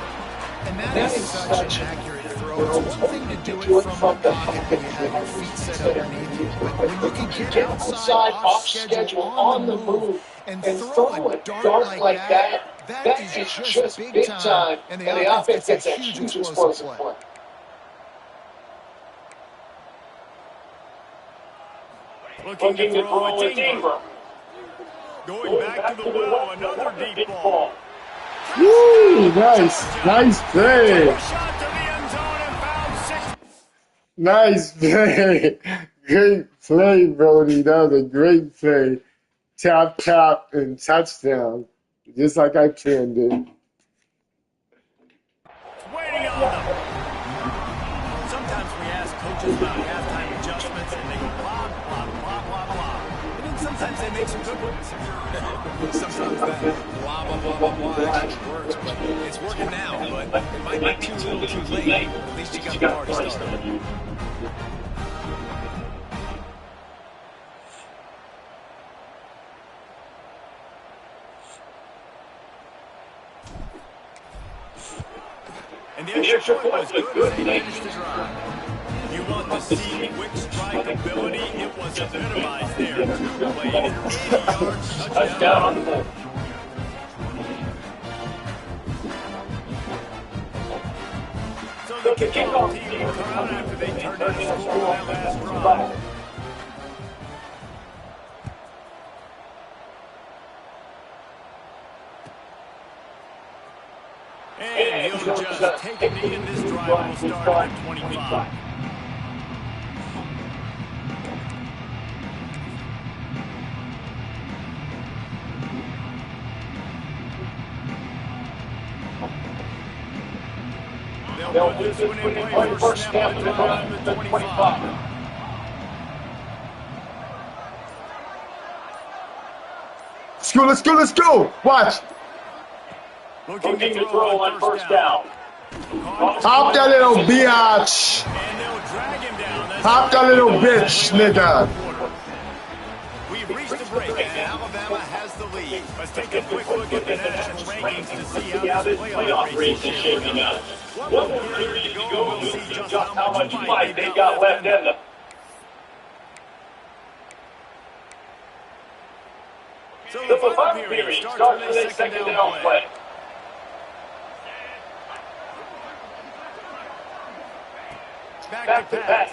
And that is such an accurate throw. It's one thing to do it from the pocket when you have your feet set underneath you, but when you can get outside, off schedule, on the move, and throw a dart like that, that is just big time, and the offense gets a huge explosive play. Looking to throw it deeper. Going back to the well, another deep ball. Woo! Nice. Nice play. Shot to the end zone and found 6. Nice play. Great play, Brody. That was a great play. Tap, tap, and touchdown. Just like I planned it. Waiting on them. Sometimes we ask coaches about halftime adjustments and they go blah, blah, blah, blah, blah. And then sometimes they make some good ones. Sometimes that blah, blah, blah, blah, blah actually works, but it's working now. But it might be too little too late. At least you got the party started. And the extra point was good as they finished the drive. You want to see quick strike ability? It was epitomized there. 2 plays, 80 yards, touchdown. So the kickoff team will come out after they turned in the score on that last drive. And he'll just take a knee in this drive and will start at 25. They'll put this one in play first snap of the drive at the 25. Let's go, let's go. Watch. Looking to throw on first down. Pop that little biatch. And they'll drag him down. Pop that little bitch, nigga. We've reached the break, and Alabama has the lead. Let's take a quick look at the national rankings to see how this playoff race is shaping up. One more period to go, we'll see just how much fight they've got left in them. So the final period starts with a second down play. Back to pass.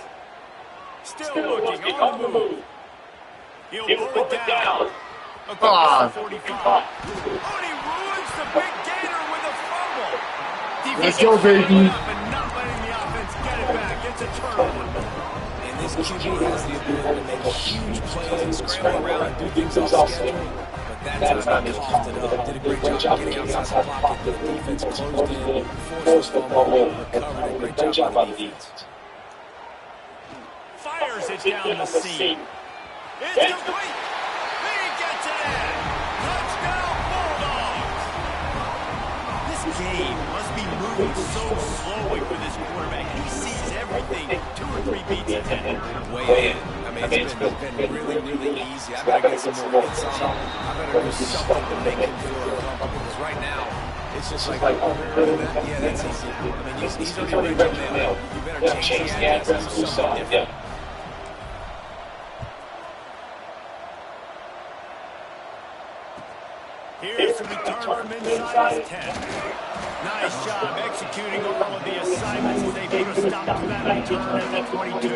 Still looking on the move. He'll pull it down. Across 45. Oh, and he ruins the big gainer with a fumble. Let's go, baby. And not letting the offense get it back. It's a turnover. And this QB has the ability to make huge plays and scramble around and do things off schedule. But that time he coughed it up. Did a great job getting outside the pocket. The defense closed in, forced the fumble, recovered. A great job by the defense. Fires it down the seam. It's complete. He gets it in. Touchdown, Bulldogs. This game must be moving so slowly for this quarterback. He sees everything 2 or 3 beats ahead. Way in. I mean, it's been really, really easy. I better get some more hits on him. I better do something to make him feel uncomfortable. Because right now, it's just like, yeah, that's easy. I mean, he's already ripped your mail. You better change the address and do something different. Here's the return from inside his 10. Nice job executing all of the assignments as they put a stop to that return at the 22.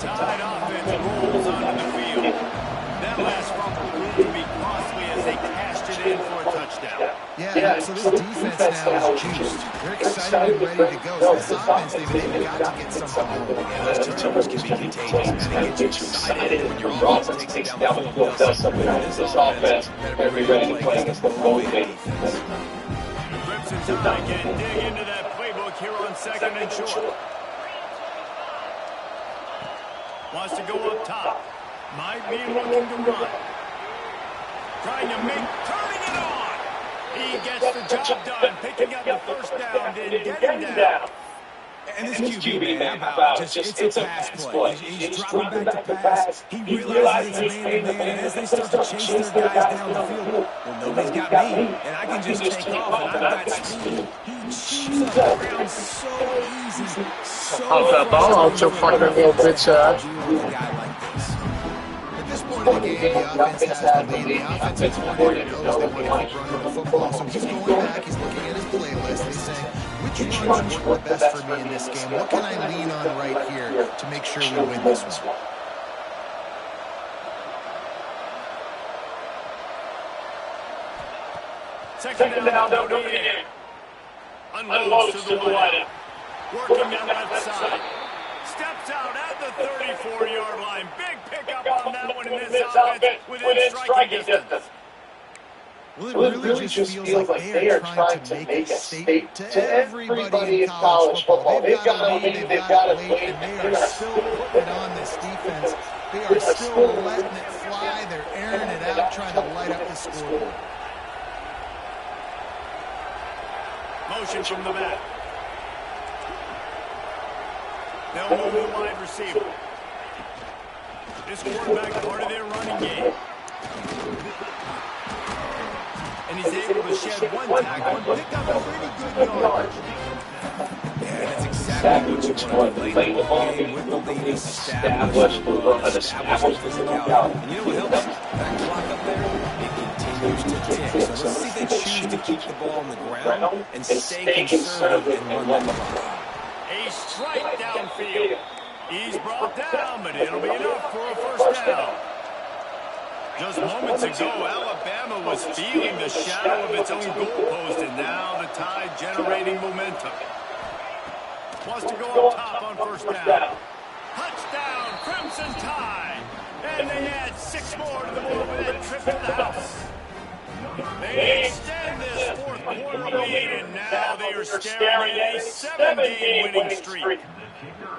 Tide offense rolls onto the field. That last fumble proved to be costly as they cashed it in for a touchdown. Yeah, so this defense now is juiced. They're excited and ready to go. So this offense, they've got to get something going. Yeah, those turnovers can be contagious, man. They get you excited when your offense takes it down the field, does something. This offense better be ready to play against the motivated defense. The Crimson Tide can dig into that playbook here on second and short. Wants to go up top. Might be looking to run. Trying to turning it on. He gets the job done, picking up the first down and getting down. And this QB, man, how about just it's a pass play. He's dropping back to pass. He realizes it's man-to-man, and as they start to chase their guys down the field, well, nobody's got me, and I can just take off, and I've got speed. He chews up the ground so easy, so How's that ball out your fucking little bitch ass? At this point in the game, the offense has the lead. The offensive coordinator knows they want to keep running the football, so he's going back, he's looking at his playlist, and he's saying, which runs work the best for me in this game? What can I lean on right here to make sure we win this one? Second down, don't over the game. Unloads to the wide. Working on that side. Steps out at the 34-yard line. Big pickup on that one in this offense within striking distance. Well, it really just feels like they are trying to make a statement to everybody in college football. They've got to lead, they've got to lead, and they are still putting it on this defense. They are still letting it fly. They're airing it out, trying to light up the scoreboard. Motion from the back. They'll move the wide receiver. This quarterback part of their running game. And he's able to shed one tackle and pick up a pretty good yardage. Yeah, that's exactly what you want to play the ball game with the lead established physicality. And you know what helps? That clock up there, it continues to tick. So let's see if they choose to keep the ball on the ground and stay conservative and run the clock. A strike downfield. He's brought down, but it'll be enough for a first down. Just moments ago, Alabama was feeling the shadow of its own goalpost, and now the Tide generating momentum. Wants to go up top on first down. Touchdown, Crimson Tide. And they add 6 more to the board with that trip to the house. They extend this fourth quarter lead, and now they are staring at a 7-game winning streak.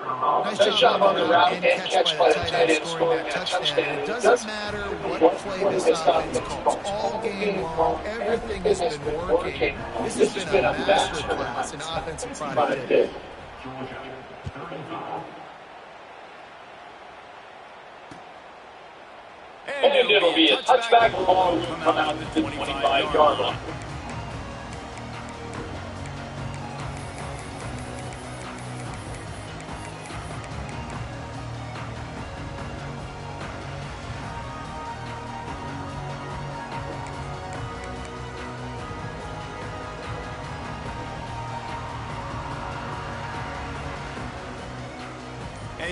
Nice job on the route and catch by the tight end scoring that touchdown. It doesn't matter what play this offense calls. All game long, everything has been working. This has been a masterclass in offensive productivity. And it'll be a touchback ball will come out at the 25-yard line.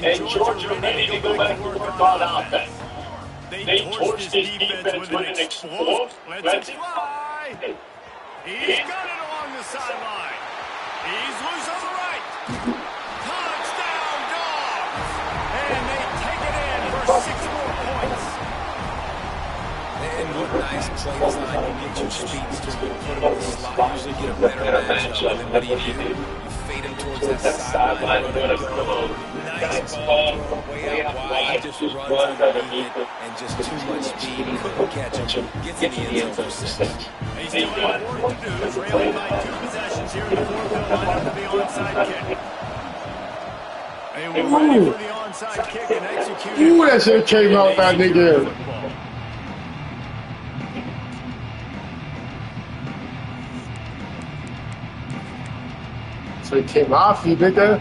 And Georgia ready to go back to work on offense. They torched this defense with an explode. Let's fly. He's got it along the sideline. He's loose on the right. Touchdown, Dogs. And they take it in for 6 more points. And what nice play design. You get your speedster, you put him in the slot, usually get a better matchup. And then what do? You fade him towards that sideline, run a go. Nice ball thrown way out wide. He just runs underneath it and just too much speed. Couldn't catch him. Gets in the end zone for 6. They still have work to do, trailing by 2 possessions here in the fourth. They'll line up for the onside kick. They were ready for the onside kick and executed. Ooh, that shit came out that nigga. So he came off, you nigga.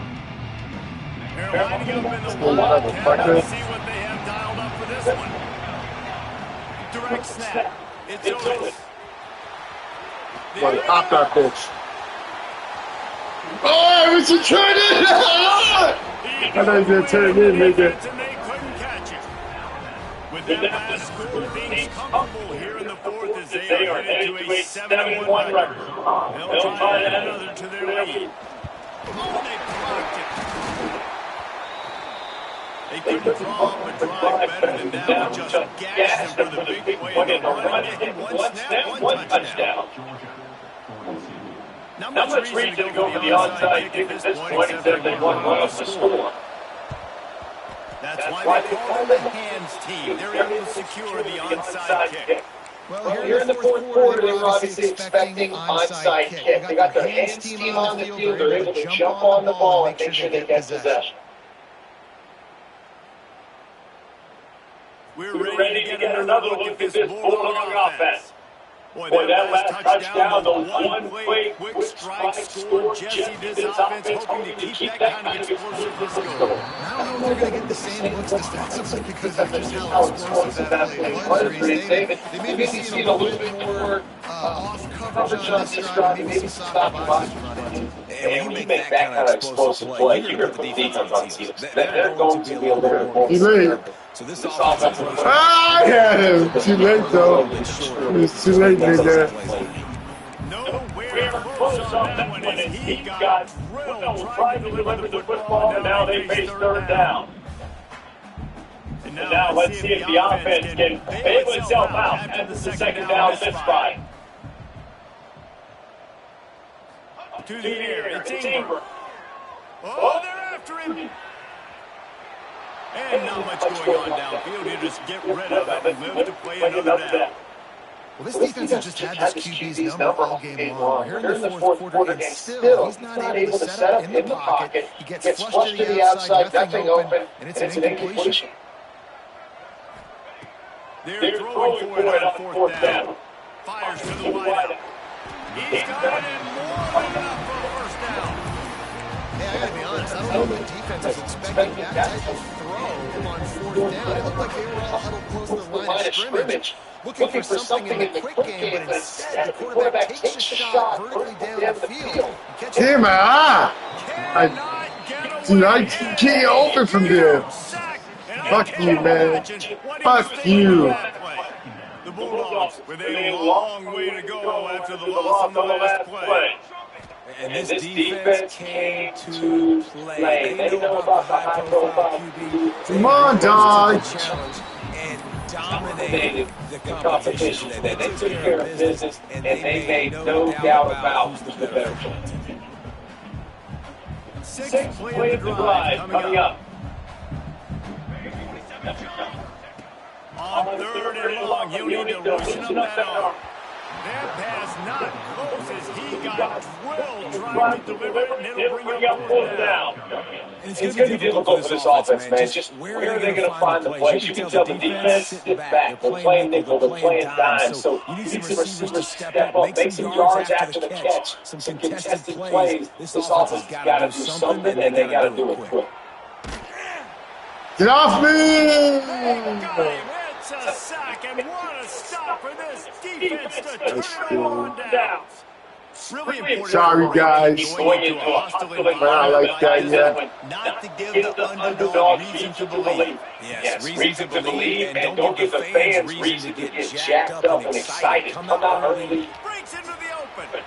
They're lining up in the Wildcat. Let's see what they have dialed up for this one. Direct snap. It's Otis. Pop that bitch. Oh, it was a turn in! I thought he was going to turn in, nigga. With that last score, things comfortable here in the fourth as they are headed to a 7-1 record. They'll try to add another to their lead. Oh, they blocked it. They couldn't draw up a drive better than that one. Just gashed them for the big play in the running game. One snap, one touchdown. Not much reason to go for the onside kick at this point, except they want one off the score. That's why they call them the hands team. They're able to secure the onside kick. Well, here in the fourth quarter, they were obviously expecting onside kick. They got their hands team on the field. They're able to jump on the ball and make sure they get possession. We're ready to get another look at this Bulldog offense. Boy, that last touchdown, the one-play quick strike score. Jesse, this offense hoping to keep that kind of explosiveness going. I don't know if they're going to get the same looks defensively because of just how explosive that play was. They may be seeing a little bit more off coverage on this drive, maybe some stop and box. And when you make that kind of explosive play, you're going to put the defense on heels. They're going to be a little bit more concerned. So this offense I had him. Too late, though. It was too late, nigga. Nowhere close on that one as he got drilled trying to deliver the football, and now they face third down. And now let's see if the offense can bail itself out after the second down misfire. To the air, it's Ingram. Oh, they're after him. And not much going on downfield. You just get rid of it and move to play another down. Well, this defense has just had this QB's number all game long. We're here in the fourth quarter, and still, he's not able to set up in the pocket. He gets flushed to the outside, nothing open, and it's an incompletion. They're throwing for it on fourth down. Fires to the wideout. He's got it in more than enough for a first down. Hey, I gotta be honest, I don't know if the defense was expecting that type of throw on fourth down. It looked like they were all huddled close to the line of scrimmage, looking for something in the quick game, but instead the quarterback takes a shot vertically down the field. Damn, I can't open from there. Fuck you, man. Fuck you. The Bulldogs with a long way to go after the loss on the last play. And this defense came to play. They know about the high-profile QB. Come on, dog. And dominated the competition. They took care of business, and they made no doubt about who's the better player. Sixth play of the drive coming up. On third and long, he'll need to loosen up that arm. That pass not close as he got drilled trying to deliver it, and it'll bring up fourth down. It's going to be difficult for this offense, man. Just where are they going to find the plays? You can tell the defense sit back. They're playing nickel. They're playing dime. So you need some receivers to step up, make some yards after the catch, some contested plays. This offense has got to do something, and they got to do it quick. Get off me! It's a sack, and what a stop for this defense to turn it on down. Really important. Sorry, guys. Going into a hostile environment like that yet. Not to give the underdog reason to believe. Yes, reason to believe, and don't give the fans reason to get jacked up and excited. Come out early. Breaks into the open.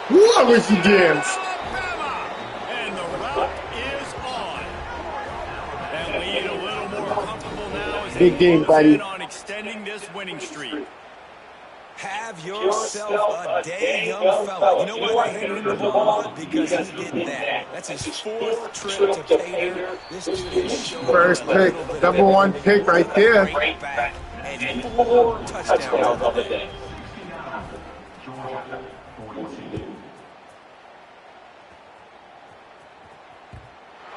What was he dance? And the route is on. And lead a little more comfortable now as big game, buddy. on extending this winning streak. Have yourself a day, young fella. You know why they handed him the ball a lot? Because he did that. That's his 4th trip to pay dirt. This dude has shown First a pick, little bit number of 1 pick right there. great back and 4 touchdowns on the day.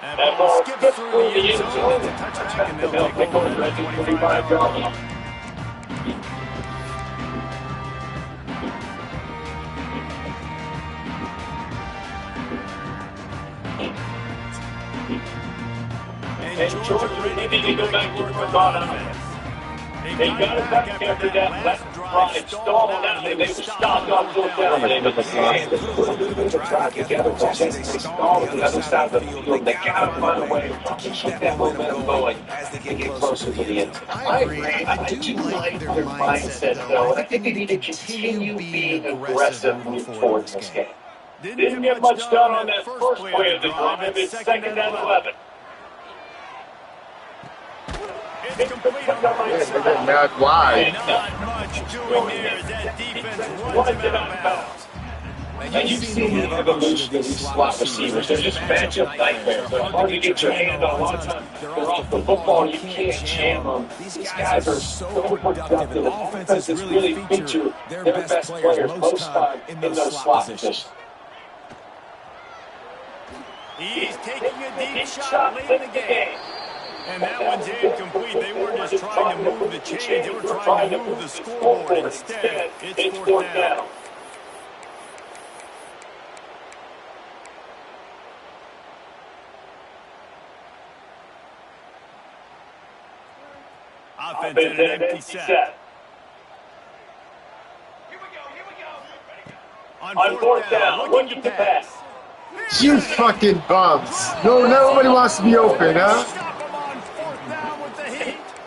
That ball skips through the end zone. It's a touchback, and they'll take over at the 25-yard line. And Georgia ready to go back to work on offense. They got it back after that last drive stalled out, and they were stopped on 4th down. They put a little bit of a drive together, but just as they stalled on the other side of the field, they got to find a way to keep that momentum going as they get closer to the end zone. I agree. I do like their mindset, though. I think they need to continue being aggressive moving forward in this game. Didn't get much done on that first play of the drive. It's 2nd and 11. It's complete on the right side. They're mad wide. Not much doing there as that defense runs him out of bounds. And you've seen the evolution of these slot receivers. They're just matchup nightmares. They're hard to get your hand on. A lot of times they're off the football. You can't jam them. These guys are so productive. And offenses really feature their best players most time in those slot positions. He's taking a deep shot late in the game. And that one's incomplete. They weren't just trying to move the chains. They were trying to move the scoreboard. Instead, it's 4th down. Offense in an empty set. On 4th down, looking to pass. You fucking bums. No, nobody wants to be open, huh?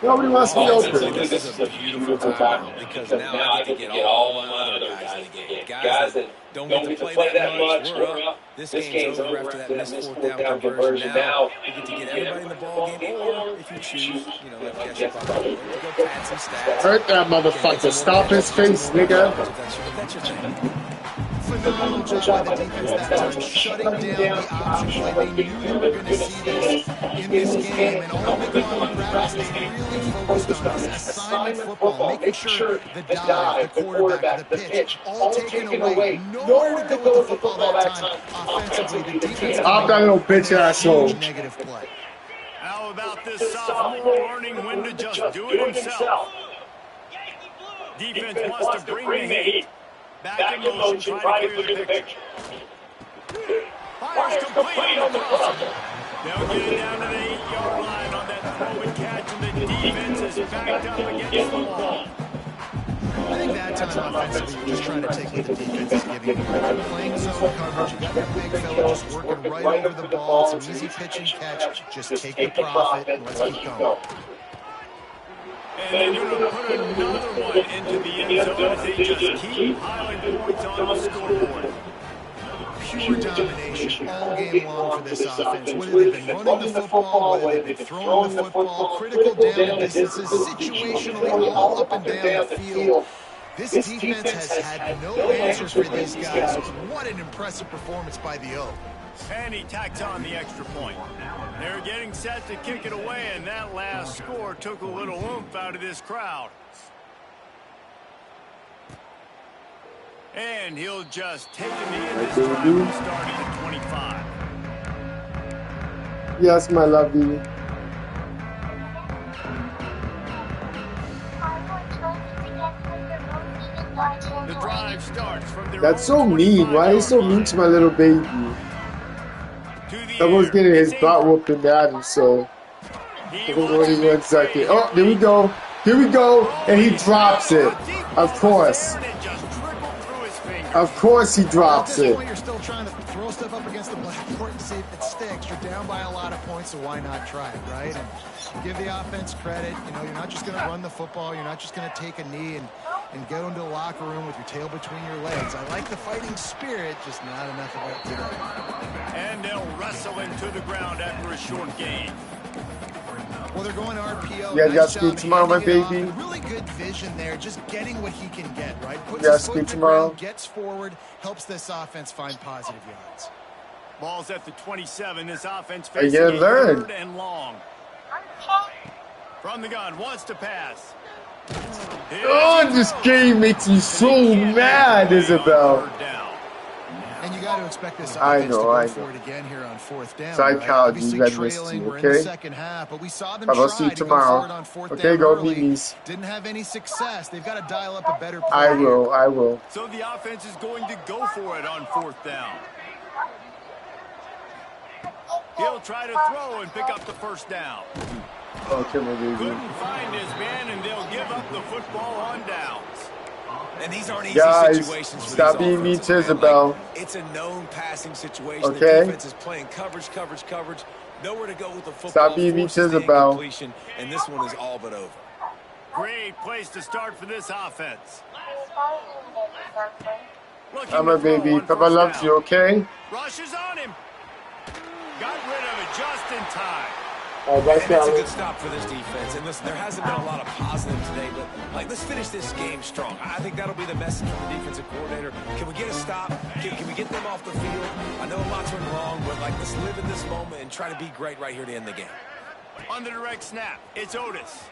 Nobody wants to be open. This is a beautiful time because now I get to get all my other guys in the game. Guys that don't get to play that much. We're up. This game's over after that missed 4th down conversion. Now we get to get everybody in the ball game, or if you choose, like Jesse Butler, to go pad some stats. Hurt that motherfucker. Stop his face, nigga. That's your thing. Phenomenal job by the defense that time, shutting down the option play. They knew they were going to see this in this game, and all week long, Rabbits, they really focused on this assignment football, making sure the dive, the quarterback, the pitch, all taken away. Nowhere to go with the football that time. Offensively, the defense Stop that little bitch asshole. negative play. How about this sophomore learning when to just do it himself? Defense wants to bring the heat. Back in motion, trying to clear the picture. Fires complete on the crosser. They'll get it down to the 8-yard line on that throw and catch, and the defense is backed up against the wall. I think that time offensively, you're just trying to take what the defense is giving you. You're playing zone coverage. You got that big fella just working right over the ball. It's an easy pitch and catch. Just take the profit and let's keep going. And they're going to put another one into the end zone as they just keep piling points on the scoreboard. Pure domination all game long for this offense. Whether they've been running the football, whether they've been throwing the football, critical down distances, situationally all up and down the field. This defense has had no answers for these guys. What an impressive performance by the O. And he tacks on the extra point. They're getting set to kick it away, and that last score took a little oomph out of this crowd. And he'll just take him in this time, starting at 25. Yes, my lovey. The drive starts from their That's so mean. Why are you so mean to my little baby? Someone's getting his butt whooped in that, so. Only 1 second. Oh, there we go. Here we go. And he drops it. Of course. Of course he drops it. You're still trying to throw stuff up against the blackboard and see if it sticks. You're down by a lot of points, so why not try it, right? And give the offense credit. You're not just going to run the football. You're not just going to take a knee and go into the locker room with your tail between your legs. I like the fighting spirit, just not enough of it today. And they'll wrestle him to the ground after a short gain. Well, they're going RPO. Yeah, Nice got job speed tomorrow, my handing it off, baby. and really good vision there, just getting what he can get, right? Puts Yeah, his foot speed in the tomorrow. ground, gets forward, helps this offense find positive yards. Ball's at the 27. This offense I facing gotta a learn. 3rd and long. From the gun, wants to pass. Oh, this game makes me so mad, Isabel. And you got to expect this I offense know, to go I know. for it again here on 4th down. Psychology, right? Obviously you got missed trailing. you, We're in the okay? second half, but we saw them I'll try see you to go tomorrow. for it on 4th Okay, down go early. meanies. Didn't have any success. They've got to dial up a better play. I will, I will. So the offense is going to go for it on 4th down. He'll try to throw and pick up the 1st down. Oh, come on, baby. Couldn't find his man, and they'll give up the football on downs. And these aren't easy Guys, situations for stop these being mean offenses, to man. Isabel. Like, it's a known passing situation. Okay. The defense is playing coverage. Nowhere to go with the football. Stop being mean to Forces the Isabel. incompletion, and this one is all but over. Great place to start for this offense. Looking I'm a to throw baby. on Papa 1st loves down. you, okay? Rushes on him. Got rid of it just in time. All right, And that's a good stop for this defense. And listen, there hasn't been a lot of positive today, but like, let's finish this game strong. I think that'll be the message from the defensive coordinator. Can we get a stop? Can we get them off the field? I know a lot's went wrong, but like, let's live in this moment and try to be great right here to end the game. On the direct snap, it's Otis.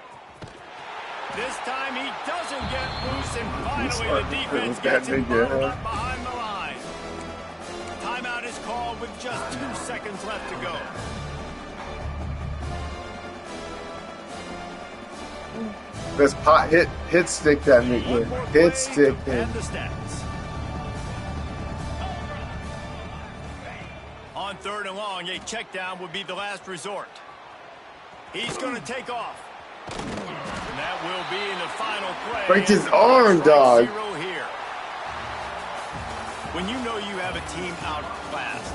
This time he doesn't get loose, and finally the defense gets him burned up behind the line. Timeout is called with just 2 seconds left to go. Let's pot hit stick that nickname. Hit stick him. And the stats. On 3rd and long, a check down would be the last resort. He's going to take off. And that will be in the final play. Break his arm, dog. 0 here. When you know you have a team outclassed,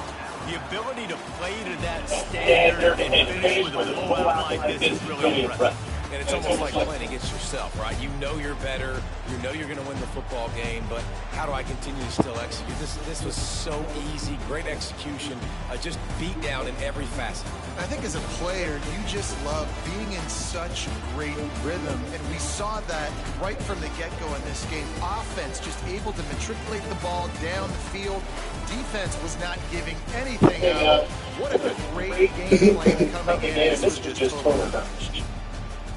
the ability to play to that standard and finish with a blowout like this is really impressive. And it's almost like playing against yourself, right? You know you're better. You know you're going to win the football game, but how do I continue to still execute? This was so easy. Great execution. Just beat down in every facet. I think as a player, you just love being in such great rhythm, and we saw that right from the get-go in this game. Offense just able to matriculate the ball down the field. Defense was not giving anything up. What a great game plan coming in. This was just totally punished.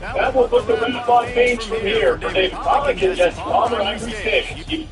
That will put the wrap on page from here for Dave Pollock and Jess Palmer. I'm Bruce Davis.